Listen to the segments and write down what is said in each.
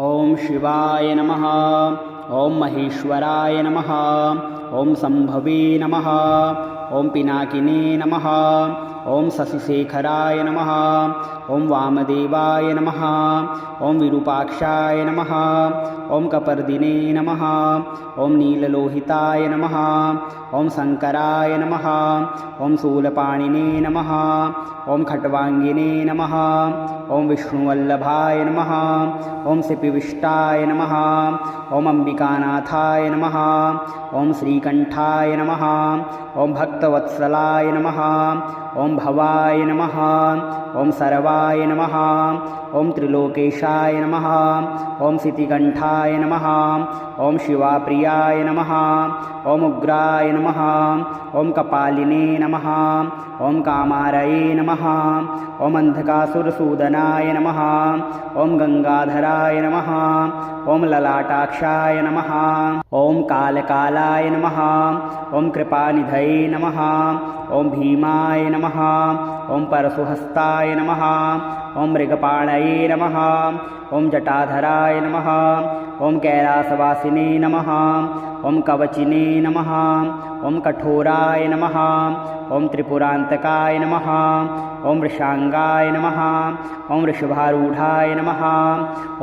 ओम शिवाय नमः। ओम महेश्वराय नमः। ओम संभवे नमः। ओम पिनाकिने नमः। ओम शशिशेखराय नमः। ओम वामदेवाय नमः। ओम विरूपाक्षाय नमः। ओम कपर्दिने नमः। ओम नीललोहिताय नमः। ओम शंकराय नमः। ओम शूलपाणिने नमः। ओम खट्वांगिने नमः। ओम विष्णुवल्लभाय नमः। ओम सिपिविष्टाय नमः। ओम अंबिकानाथाय नमः। ओम श्रीकंठाय नमः। ओम भक्तवत्सलाय नमः। ओम भवाय नमः। ओम सर्वाय नमः। ओम त्रिलोकेशाय नमः। ओम सितिकंठाय नमः। ओम शिवाप्रियाय नमः। ओम उग्राय नमः। ओम कपालिने नमः। ओम कामारये नमः। ओम अंधकासुरसूदनाय नमः। ओम गंगाधराय नमः। ओम ललाटाक्षाय नमः। ओम कालकालाय नमः। ओम कृपानिधये नमः। ओम भीमाय नमः। ओम परशुहस्ताय नमः। ओम मृगपाणये नमः। ओम जटाधराय नमः। ओम कैलासवासिने नमः। ओम कवचिने नमः। ओम कठोराय नमः। ओम त्रिपुरांतकाय नमः। ओम वृषांगाय नमः। ओम वृषभारूढ़ाय नमः।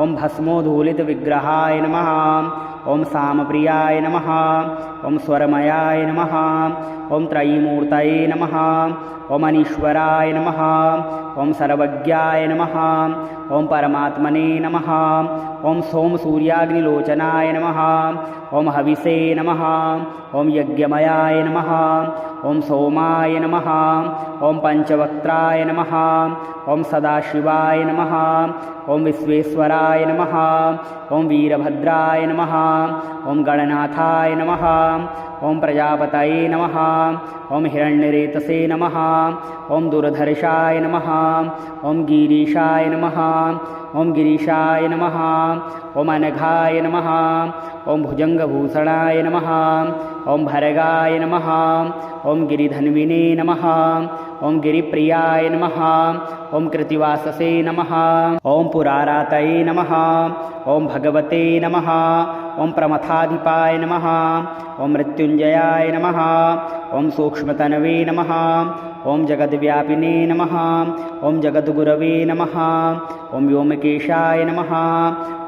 ओम भस्मोद्धूलितविग्रहाय नमः। ओम सामप्रियाय नमः। ओम स्वरमयाय नमः। ओम त्रयीमूर्तये नमः। ओम अनीश्वराय नमः। ओम सर्वज्ञाय नमः। ओम परमात्मने नमः। ओम सोमसूर्याग्निलोचनाय नमः। ओम हविषे नमः। ओम यज्ञमयाय नमः। ओम सोमाय नमः। ओम पंचवक्त्राय नमः। ओम सदाशिवाय नमः। ओम विश्वेश्वराय नमः। ओम वीरभद्राय नमः। ओम गणनाथाय नमः। ओम प्रजापतये नमः। ओम हिरण्यरेतसे नमः। ओम दुर्धर्षाय नमः। ओम गिरीशाय नमः। ओम गिरीशाय नमः। ओम अनघाय नमः। ओम भुजंगभूषणाय नमः। ओम भर्गाय नमः। ओम गिरिधन्विने नमः। ओम गिरिप्रियाय नमः। ओम कृतिवाससे नमः। ओम पुरारातये नमः। ओम भगवते नमः। ओम प्रमथाधिपाय नमः। ओम मृत्युंजयाय नमः। ओम सूक्ष्मतनवे नमः। ओम जगद्व्यापिने नमः। ओम जगद्गुरवे नमः। ओम व्योमकेशाय नमः।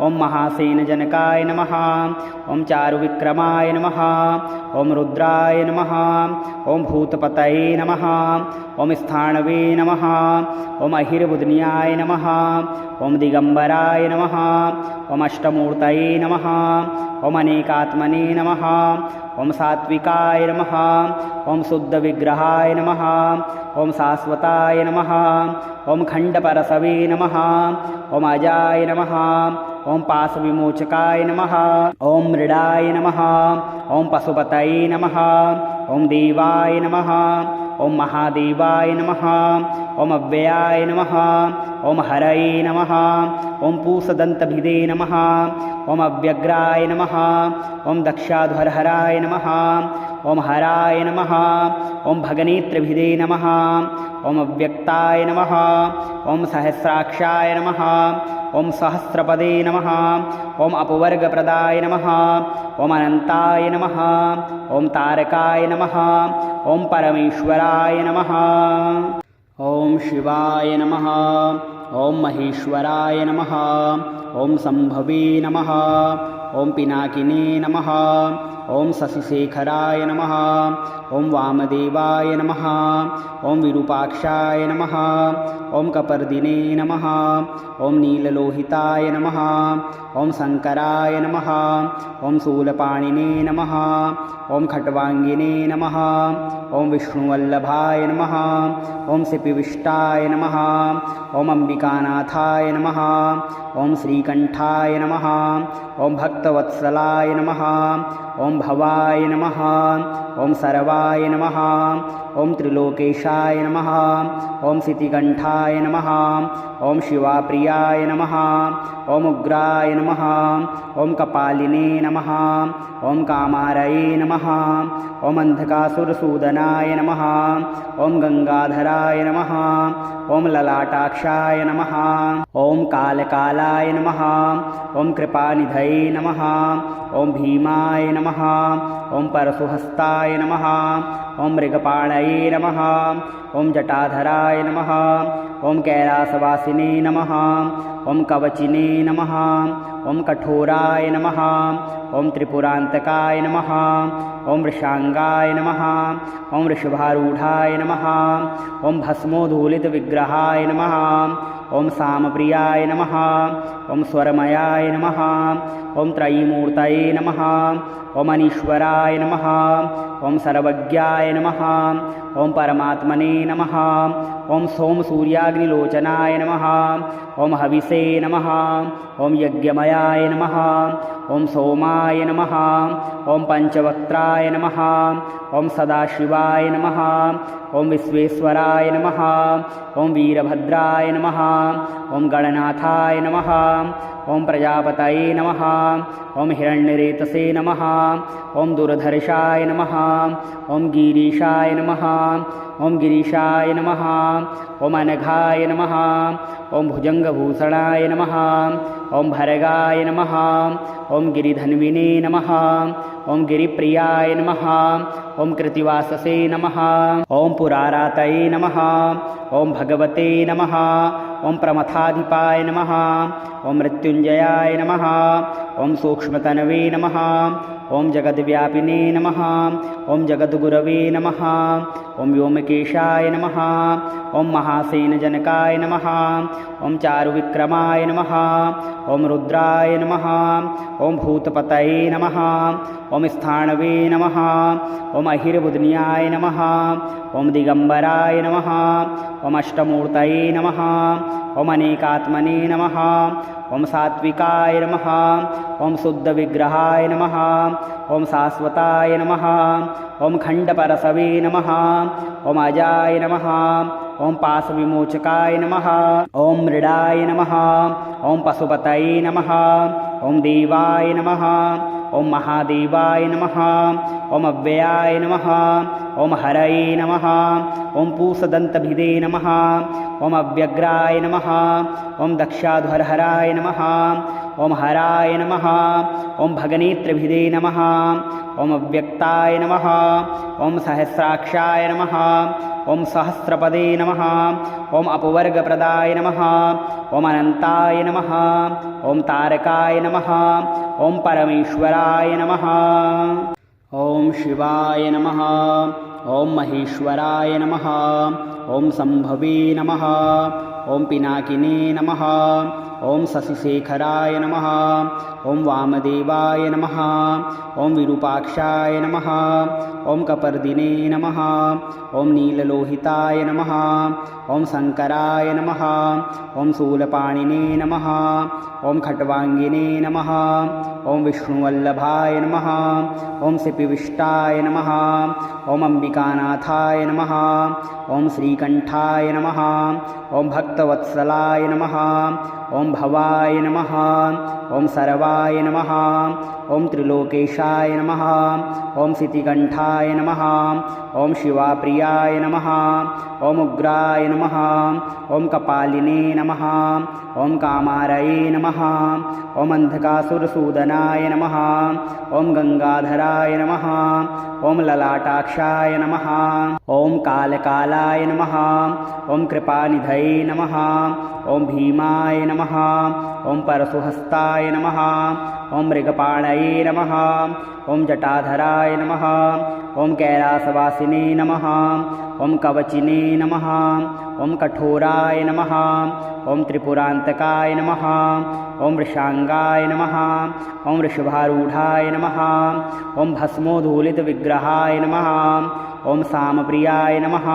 ओम महासेनजनकाय नमः। ओम चारुविक्रमाय नमः। ओम रुद्राय नमः। ओम भूतपतये नमः। ओम स्थाणवे नमः। ओम अहिर्बुध्न्याय नमः। ओम दिगंबराय नमः। ओम अष्टमूर्तये नमः। ओम अनेकात्मने नमः। ओम सात्विकाय नमः। ओम शुद्धविग्रहाय नमः। ओम शाश्वताय नमः। ओम खंडपरसवे नमः। ओम अजाय नमः। ओम पाशविमोचकाय नमः। ओम मृडाय नमः। ओम पशुपतये नमः। ओम देवाय नमः। ओम महादेवाय नमः। ओम अव्ययाय नमः। ओम हरये नमः। ओम पूषदन्तभिदे नमः। ओम अव्यग्राय नमः। ओम दक्षाध्वरहराय नमः। ओम हराय नमः। ओम भगनेत्रभिदे नमः। ओम अव्यक्ताय नमः। ओम सहस्राक्षाय नमः। ओम सहस्रपदे नमः। ओम अपवर्गप्रदाय नमः। ओम अनंताय नमः। ओम तारकाय नमः। ओम परमेश्वराय नमः। ओम शिवाय नमः। ओम महेश्वराय नमः। ओम संभवे नमः। ओम पिनाकिने नमः। ओम शशिशेखराय नमः। ओम वामदेवाय नमः। ओम विरूपाक्षाय नमः। ओम कपर्दिने नमः। ओम नीललोहिताय नमः। ओम शंकराय नमः। ओम शूलपाणिने नमः। ओम खट्वांगिने नमः। ओम विष्णुवल्लभाय नमः। ओम सिपिविष्टाय नमः। ओम अंबिकानाथाय नमः। ओम श्रीकंठाय नमः। ओम भक्त भक्तवत्सलाय नमः। ॐ भवाय नमः। ॐ सर्वाय नमः। ॐ त्रिलोकेशाय नमः। ॐ सितिकण्ठाय नमः। ॐ शिवाप्रियाय नमः। ॐ उग्राय नमः। ॐ कपालिने नमः। ॐ कामारये नमः। ॐ अन्धकासुरसूदनाय नमः। ॐ गङ्गाधराय नमः। ॐ ललाटाक्षाय नमः। ॐ कालकालाय नमः। ॐ कृपानिधये नमः। ॐ भीमाय नमः। ॐ परशुहस्ताय नमः। ॐ मृगपाणये नमः। ॐ जटाधराय नमः। ॐ कैलासवासिने नमः। ॐ कवचिने नमः। ॐ कठोराय नमः। ॐ त्रिपुरान्तकाय नमः। ॐ वृषांगाय नमः। ॐ वृषभारूढाय नमः। ॐ भस्मोद्धूलितविग्रहाय नमः। ॐ सामप्रियाय नमः। ॐ स्वरमयाय नमः। ॐ त्रयीमूर्तये नमः। ॐ अनीश्वराय नमः। ॐ सर्वज्ञाय नमः। ॐ परमात्मने नमः। ॐ सोमसूर्याग्निलोचनाय नमः। ॐ हविषे नमः। ॐ यज्ञमयाय नमः। ॐ सोमाय नमः। ॐ पञ्चवक्त्राय नमः। ॐ सदाशिवाय नमः। ॐ विश्वेश्वराय नमः। ॐ वीरभद्राय नमः। ॐ गणनाथाय नमः। ॐ प्रजापतये नमः। ॐ हिरण्यरेतसे नमः। ॐ दुर्धर्षाय नमः। ॐ गिरीशाय नमः। ॐ गिरीशाय नमः। ॐ अनघाय नमः। ॐ भुजङ्गभूषणाय नमः। ॐ भर्गाय नमः। ॐ गिरिधन्विने नमः। ॐ गिरिप्रियाय नमः। ॐ कृतिवाससे नमः। ॐ पुरारातये नमः। ॐ भगवते नमः। ॐ प्रमथाधिपाय नमः। ॐ मृत्युञ्जयाय नमः। ॐ सूक्ष्मतनवे नमः। ॐ जगद्व्यापिने नमः। ॐ जगद्गुरवे नमः। ॐ व्योमकेशाय नमः। ॐ महासेनजनकाय नमः। ॐ चारुविक्रमाय नमः। ॐ रुद्राय नमः। ॐ भूतपतये नमः। ॐ स्थाणवे नमः। ॐ अहिर्बुध्न्याय नमः। ॐ दिगम्बराय नमः। ॐ अष्टमूर्तये नमः। ॐ अनेकात्मने नमः। ॐ सात्विकाय नमः। ॐ शुद्धविग्रहाय नमः। ॐ शाश्वताय नमः। ॐ खण्डपरशवे नमः। ॐ अजाय नमः। ॐ पाशविमोचकाय नमः। ॐ मृडाय नमः। ॐ पशुपतये नमः। ॐ देवाय नमः। ॐ महादेवाय नमः। ॐ अव्ययाय नमः। ॐ हरये नमः। ॐ पूषदन्तभिदे नमः। ॐ अव्यग्राय नमः। ॐ दक्षाध्वरहराय नमः। ॐ हराय नमः। ॐ भगनेत्रभिदे नमः। ॐ अव्यक्ताय नमः। ॐ सहस्राक्षाय नमः। ॐ सहस्रपदे नमः। ॐ अपवर्गप्रदाय नमः। ॐ अनन्ताय नमः। ॐ तारकाय नमः। ॐ परमेश्वराय नमः। ॐ शिवाय नमः। ॐ महेश्वराय नमः। ॐ सम्भवे नमः। ॐ पिनाकिने नमः। ॐ शशिशेखराय नमः। ॐ वामदेवाय नमः। ॐ विरूपाक्षाय नमः। ॐ कपर्दिने नमः। ॐ नीललोहिताय नमः। ॐ शङ्कराय नमः। ॐ शूलपाणिने नमः। ॐ खट्वाङ्गिने नमः। ॐ विष्णुवल्लभाय नमः। ॐ सिपिविष्टाय नमः। ॐ अम्बिकानाथाय नमः। ॐ श्रीकण्ठाय नमः। ॐ भक्तवत्सलाय नमः। ॐ भवाय नमः। ॐ सर्वाय नमः। ॐ त्रिलोकेशाय नमः। ॐ सितिकण्ठाय नमः। ॐ शिवाप्रियाय नमः। ॐ उग्राय नमः। ॐ कपालिने नमः। ॐ कामारये नमः। ॐ अन्धकासुरसूदनाय नमः। ॐ गङ्गाधराय नमः। ॐ ललाटाक्षाय नमः। ॐ कालकालाय नमः। ॐ कृपानिधये नमः। ॐ भीमाय नमः। ॐ परशुहस्ताय नमः। ॐ मृगपाणये नमः। ॐ जटाधराय नमः। ॐ कैलासवासिने नमः। ॐ कवचिने नमः। ॐ कठोराय नमः। ॐ त्रिपुरान्तकाय नमः। ॐ वृषांगाय नमः ॐ वृषभारूढाय नमः ॐ भस्मोद्धूलितविग्रहाय नमः ॐ सामप्रियाय नमः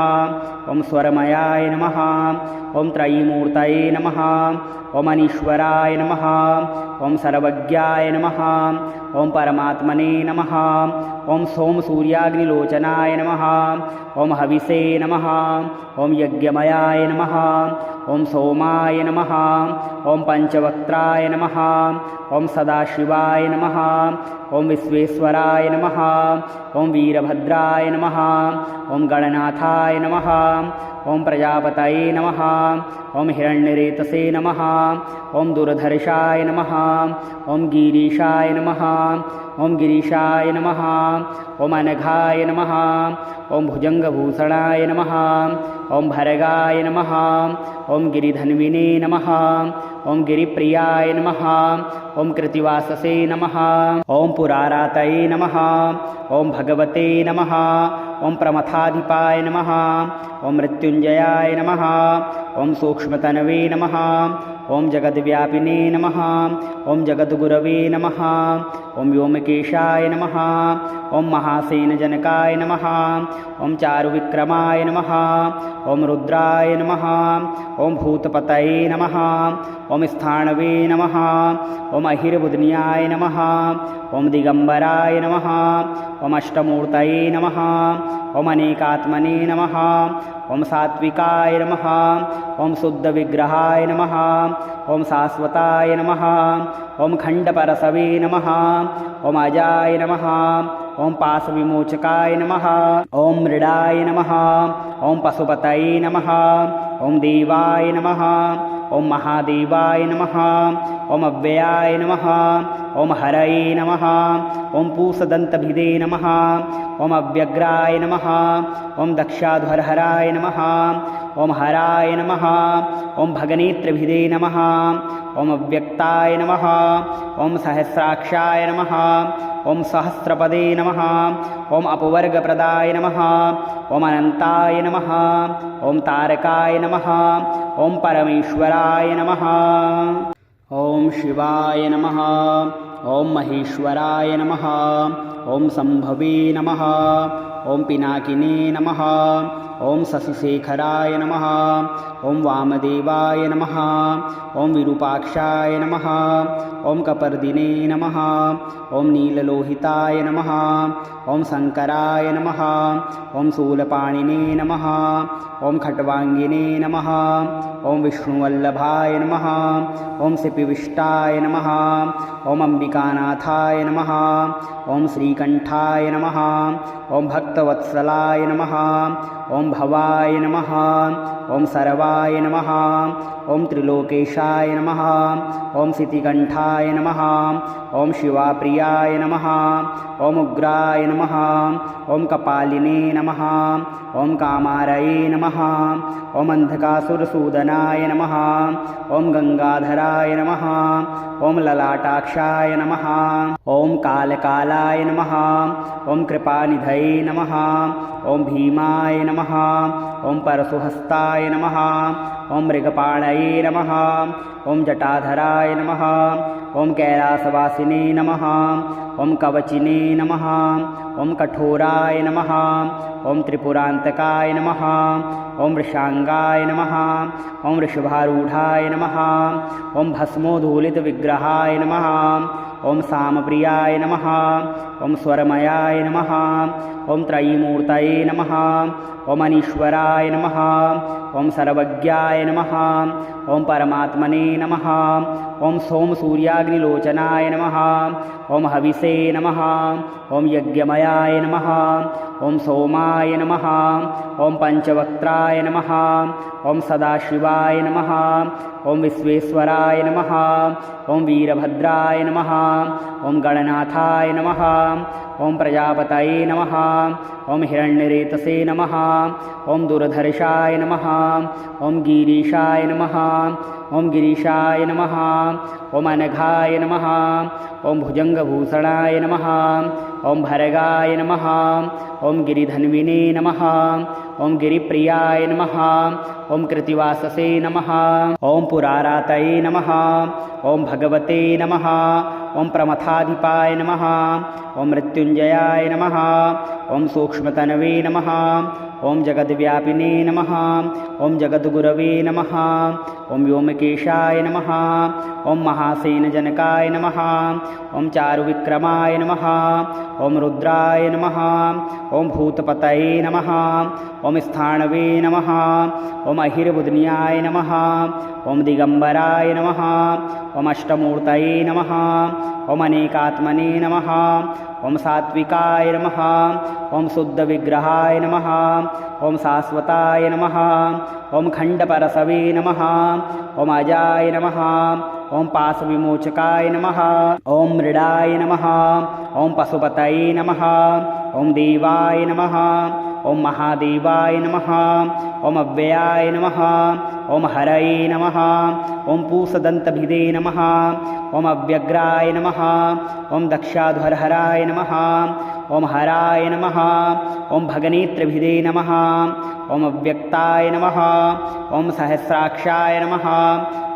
ॐ स्वरमयाय नमः ॐ त्रयीमूर्तये नमः ॐ अनीश्वराय नमः ॐ सर्वज्ञाय नमः ॐ परमात्मने नमः ॐ सोमसूर्याग्निलोचनाय नमः ॐ हविसे नमः ॐ यज्ञमयाय नमः ॐ सोमाय नमः ॐ पंचवक्त्राय नमः ॐ सदाशिवाय नमः ॐ विश्वेश्वराय नमः ॐ वीरभद्राय नमः ॐ गणनाथाय नमः ॐ प्रजापतये नमः ॐ हिरण्यरेतसे नमः ॐ दुर्धर्षाय नमः ॐ गिरीशाय नमः ॐ गिरीशाय नमः ॐ अनघाय नमः ॐ भुजङ्गभूषणाय नमः ॐ भर्गाय नमः ॐ गिरिधन्विने नमः ॐ गिरिप्रियाय नमः ॐ कृतिवाससे नमः ॐ पुरारातये नमः ॐ भगवते नमः ॐ प्रमथाधिपाय नमः ॐ मृत्युञ्जयाय नमः ॐ सूक्ष्मतनवे नमः ॐ जगद्व्यापिने नमः ॐ जगद्गुरवे नमः ॐ व्योमकेशाय नमः ॐ महासेनजनकाय नमः ॐ चारुविक्रमाय नमः ॐ रुद्राय नमः ॐ भूतपतये नमः ॐ स्थाणवे नमः ॐ अहिर्बुध्न्याय नमः ॐ दिगम्बराय नमः ॐ अष्टमूर्तये नमः ॐ अनेकात्मने नमः ॐ सात्विकाय नमः ॐ शुद्धविग्रहाय नमः ॐ शाश्वताय नमः ॐ खण्डपरसवे नमः ॐ अजाय नमः ॐ पाशविमोचकाय नमः ॐ मृडाय नमः ॐ पशुपतये नमः ॐ देवाय नमः ॐ महादेवाय नमः ॐ अव्ययाय नमः ॐ हरये नमः ॐ पूषदन्तभिदे नमः ॐ अव्यग्राय नमः ॐ दक्षाध्वरहराय नमः ॐ हराय नमः ॐ भगनेत्रभिदे नमः ॐ अव्यक्ताय नमः ॐ सहस्राक्षाय नमः ॐ सहस्रपदे नमः ॐ अपवर्गप्रदाय नमः ॐ अनन्ताय नमः ॐ तारकाय नमः ॐ परमेश्वराय नमः ॐ शिवाय नमः ॐ महेश्वराय नमः ॐ सम्भवे नमः ॐ पिनाकिने नमः ॐ शशिशेखराय नमः ॐ वामदेवाय नमः ॐ विरूपाक्षाय नमः ॐ कपर्दिने नमः ॐ नीललोहिताय नमः ॐ शङ्कराय नमः ॐ शूलपाणिने नमः ॐ खट्वाङ्गिने नमः ॐ विष्णुवल्लभाय नमः ॐ सिपिविष्टाय नमः ॐ अम्बिकानाथाय नमः ॐ श्रीकण्ठाय नमः ॐ भक्तवत्सलाय नमः ॐ भवाय नमः ॐ सर्वाय नमः ॐ त्रिलोकेशाय नमः ॐ सितिकण्ठाय नमः ॐ शिवाप्रियाय नमः ॐ उग्राय नमः ॐ कपालिने नमः ॐ कामारये नमः ॐ अन्धकासुरसूदनाय नमः ॐ गङ्गाधराय नमः ॐ ललाटाक्षाय नमः ॐ कालकालाय नमः ॐ कृपानिधये नमः ॐ भीमाय नमः ॐ परशुहस्ताय नमः ॐ मृगपाणये नमः ॐ जटाधराय नमः ॐ कैलासवासिने नमः ॐ कवचिने नमः ॐ कठोराय नमः ॐ त्रिपुरान्तकाय नमः ॐ वृषांगाय नमः ॐ वृषभारूढाय नमः ॐ भस्मोद्धूलितविग्रहाय नमः ॐ सामप्रियाय नमः ॐ स्वरमयाय नमः ॐ त्रयीमूर्तये नमः ॐ अनीश्वराय नमः ॐ सर्वज्ञाय नमः ॐ परमात्मने नमः ॐ सोमसूर्याग्निलोचनाय नमः ॐ हविसे नमः ॐ यज्ञमयाय नमः ॐ सोमाय नमः ॐ पंचवक्त्राय नमः ॐ सदाशिवाय नमः ॐ विश्वेश्वराय नमः ॐ वीरभद्राय नमः ॐ गणनाथाय नमः ॐ प्रजापतये नमः ॐ हिरण्यरेतसे नमः ॐ दुर्धर्षाय नमः ॐ गिरीशाय नमः ॐ गिरीशाय नमः ॐ अनघाय नमः ॐ भुजङ्गभूषणाय नमः ॐ भर्गाय नमः ॐ गिरिधन्विने नमः ॐ गिरिप्रियाय नमः ॐ कृतिवाससे नमः ॐ पुरारातये नमः ॐ भगवते नमः ॐ प्रमथाधिपाय नमः ॐ मृत्युञ्जयाय नमः ॐ सूक्ष्मतनवे नमः ॐ जगद्व्यापिने नमः ॐ जगद्गुरवे नमः ॐ व्योमकेशाय नमः ॐ महासेनजनकाय नमः ॐ चारुविक्रमाय नमः ॐ रुद्राय नमः ॐ भूतपतये नमः ॐ स्थाणवे नमः ॐ अहिर्बुध्न्याय नमः ॐ दिगम्बराय नमः ॐ अष्टमूर्तये नमः ॐ अनेकात्मने नमः ॐ सात्विकाय नमः ॐ शुद्धविग्रहाय नमः ॐ शाश्वताय नमः ॐ खण्डपरसवे नमः ॐ अजाय नमः ॐ पाशविमोचकाय नमः ॐ मृडाय नमः ॐ पशुपतये नमः ॐ देवाय नमः ॐ महादेवाय नमः ॐ अव्ययाय नमः ॐ हरये नमः ॐ पूषदन्तभिदे नमः ॐ अव्यग्राय नमः ॐ दक्षाध्वरहराय नमः ॐ हराय नमः ॐ भगनेत्रभिदे नमः ॐ अव्यक्ताय नमः ॐ सहस्राक्षाय नमः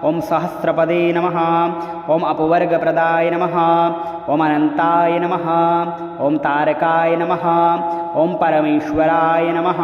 ॐ सहस्रपदे नमः ॐ अपवर्गप्रदाय नमः ॐ अनन्ताय नमः ॐ तारकाय नमः ॐ परमेश्वराय नमः।